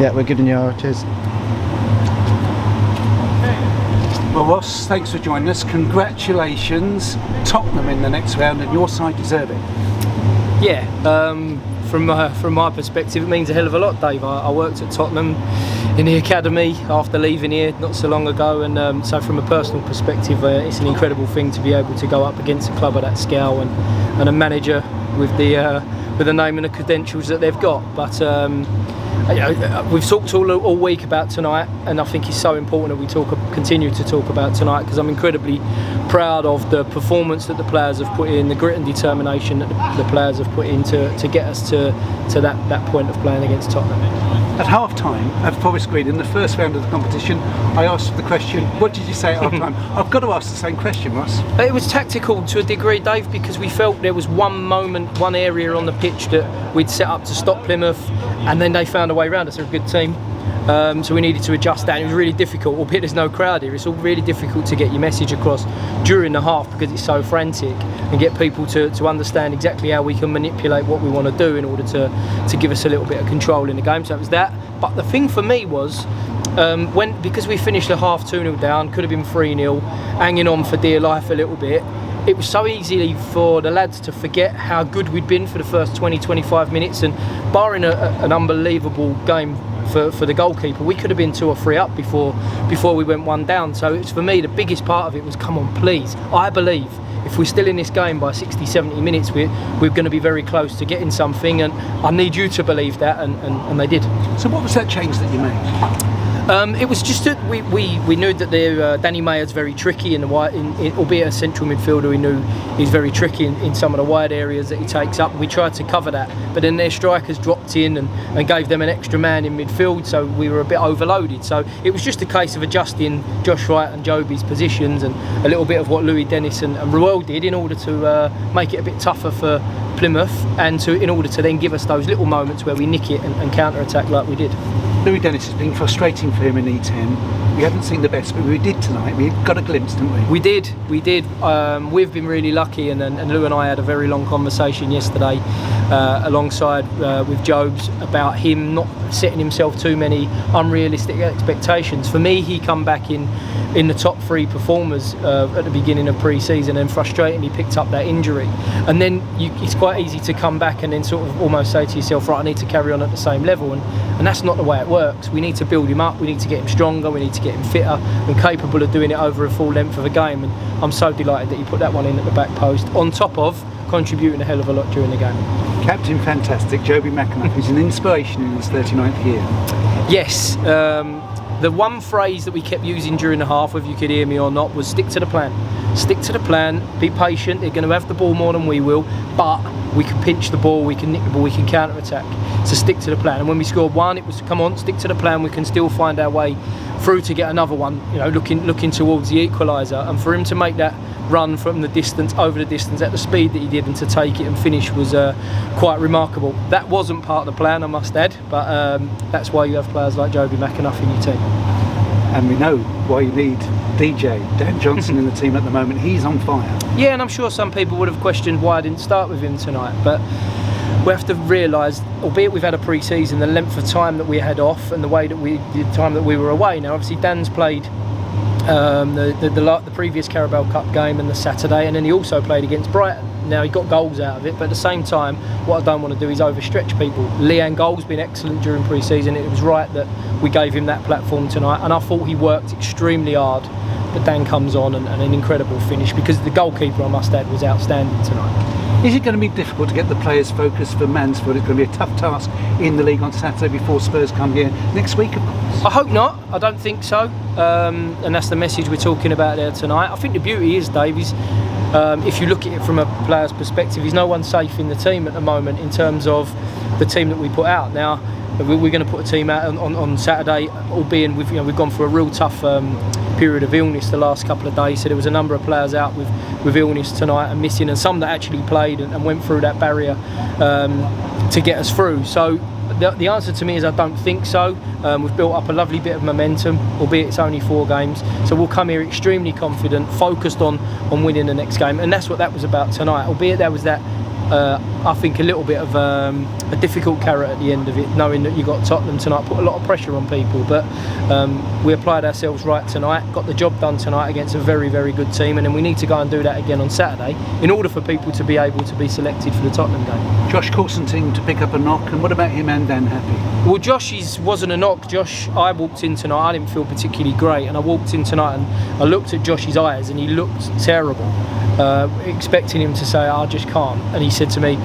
Yeah, we're giving you our cheers. Well, Ross, thanks for joining us. Congratulations, Tottenham in the next round, and your side deserve it. Yeah, from my perspective, it means a hell of a lot, Dave. I worked at Tottenham in the academy after leaving here not so long ago, and so from a personal perspective, it's an incredible thing to be able to go up against a club of that scale and a manager with the name and the credentials that they've got. But we've talked all week about tonight, and I think it's so important that we continue to talk about tonight, because I'm incredibly proud of the performance that the players have put in, the grit and determination that the players have put in to get us to that point of playing against Tottenham. At half-time at Forest Green, in the first round of the competition, I asked the question, what did you say at half-time? I've got to ask the same question, Ross. It was tactical to a degree, Dave, because we felt there was one moment, one area on the pitch that we'd set up to stop Plymouth, and then they found a way around us. They're a good team. So we needed to adjust that. It was really difficult, albeit there's no crowd here. It's all really difficult to get your message across during the half because it's so frantic, and get people to understand exactly how we can manipulate what we want to do in order to give us a little bit of control in the game. So it was that. But the thing for me was, because we finished the half 2-0 down, could have been 3-0, hanging on for dear life a little bit, it was so easy for the lads to forget how good we'd been for the first 20-25 minutes, and barring an unbelievable game for the goalkeeper, we could have been 2 or 3 up before we went 1 down. So it's, for me, the biggest part of it was, come on, please. I believe if we're still in this game by 60-70 minutes, we're going to be very close to getting something, and I need you to believe that, and they did. So what was that change that you made? It was just that we knew that Danny Mayer's very tricky in the wide, albeit a central midfielder. We knew he's very tricky in some of the wide areas that he takes up. We tried to cover that, but then their strikers dropped in and gave them an extra man in midfield, so we were a bit overloaded. So it was just a case of adjusting Josh Wright and Joby's positions, and a little bit of what Louis Dennis and Ruel did in order to make it a bit tougher for Plymouth, and in order to then give us those little moments where we nick it and counter-attack like we did. Louis Dennis has been frustrating for him in E10. We haven't seen the best, but we did tonight. We got a glimpse, didn't we? We did. We've been really lucky, and Lou and I had a very long conversation yesterday alongside with Jobs about him not setting himself too many unrealistic expectations. For me, he come back in the top 3 performers at the beginning of pre-season, and frustratingly picked up that injury. And then it's quite easy to come back and then sort of almost say to yourself, right, I need to carry on at the same level, and that's not the way it works. We need to build him up, we need to get him stronger, we need to get him fitter and capable of doing it over a full length of a game, and I'm so delighted that he put that one in at the back post, on top of contributing a hell of a lot during the game. Captain fantastic, Joby McAnuff, is an inspiration in his 39th year. Yes, the one phrase that we kept using during the half, whether you could hear me or not, was stick to the plan. Stick to the plan, be patient. They're going to have the ball more than we will, but we can pinch the ball, we can nick the ball, we can counter-attack. So stick to the plan. And when we scored 1, it was, come on, stick to the plan, we can still find our way through to get another one, you know, looking towards the equaliser. And for him to make that run from the distance, over the distance, at the speed that he did, and to take it and finish was quite remarkable. That wasn't part of the plan, I must add, but that's why you have players like Joby McAnuff in your team. And we know why you need DJ, Dan Johnson, in the team at the moment. He's on fire. Yeah, and I'm sure some people would have questioned why I didn't start with him tonight, but we have to realise, albeit we've had a pre-season, the length of time that we had off and the time that we were away. Now, obviously, Dan's played the previous Carabao Cup game and the Saturday, and then he also played against Brighton. Now, he got goals out of it, but at the same time, what I don't want to do is overstretch people. Leanne Goal's been excellent during pre-season. It was right that we gave him that platform tonight, and I thought he worked extremely hard. But Dan comes on and an incredible finish, because the goalkeeper, I must add, was outstanding tonight. Is it going to be difficult to get the players focused for Mansfield? It's going to be a tough task in the league on Saturday before Spurs come here next week, of course. I hope not. I don't think so. And that's the message we're talking about there tonight. I think the beauty is, Dave, is if you look at it from a player's perspective, there's no one safe in the team at the moment in terms of the team that we put out. Now, we're going to put a team out on Saturday, albeit we've gone through a real tough period of illness the last couple of days. So there was a number of players out with illness tonight and missing, and some that actually played and went through that barrier to get us through. So the answer to me is I don't think so. We've built up a lovely bit of momentum, albeit it's only 4 games. So we'll come here extremely confident, focused on winning the next game, and that's what that was about tonight. Albeit there was that I think a little bit of a difficult carrot at the end of it, knowing that you got Tottenham tonight, put a lot of pressure on people. But we applied ourselves right tonight, got the job done tonight against a very, very good team, and then we need to go and do that again on Saturday in order for people to be able to be selected for the Tottenham game. Josh Coulson team to pick up a knock, and what about him and Dan Happy? Well, Josh wasn't a knock. Josh, I walked in tonight, I didn't feel particularly great, and I walked in tonight and I looked at Josh's eyes and he looked terrible, expecting him to say, I just can't. And he said to me,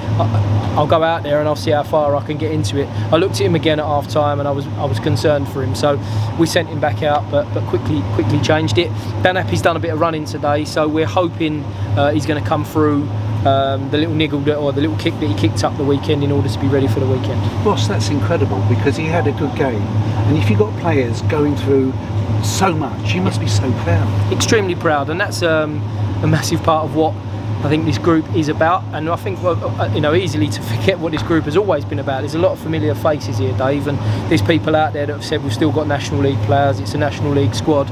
I'll go out there and I'll see how far I can get into it. I looked at him again at half time and I was concerned for him, so we sent him back out, but quickly changed it. Dan Happy's done a bit of running today, so we're hoping he's going to come through the little niggle or the little kick that he kicked up the weekend in order to be ready for the weekend. Ross, that's incredible, because he had a good game, and if you've got players going through so much, you must be so proud. Extremely proud, and that's a massive part of what I think this group is about. And I think, easily to forget what this group has always been about. There's a lot of familiar faces here, Dave, and there's people out there that have said we've still got National League players, it's a National League squad,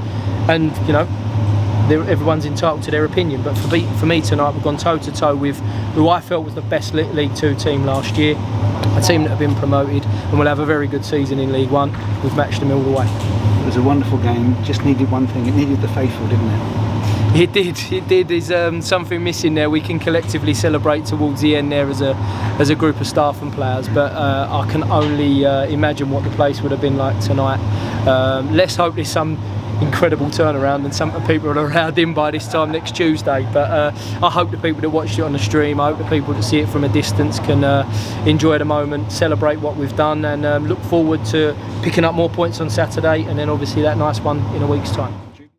and everyone's entitled to their opinion. But for me tonight, we've gone toe to toe with who I felt was the best League Two team last year, a team that have been promoted and will have a very good season in League One. We've matched them all the way. It was a wonderful game, just needed one thing, it needed the faithful, didn't it? It did. There's something missing there. We can collectively celebrate towards the end there as a group of staff and players, but I can only imagine what the place would have been like tonight. Let's hope there's some incredible turnaround and some people are around in by this time next Tuesday, but I hope the people that watched it on the stream, I hope the people that see it from a distance can enjoy the moment, celebrate what we've done, and look forward to picking up more points on Saturday, and then obviously that nice one in a week's time.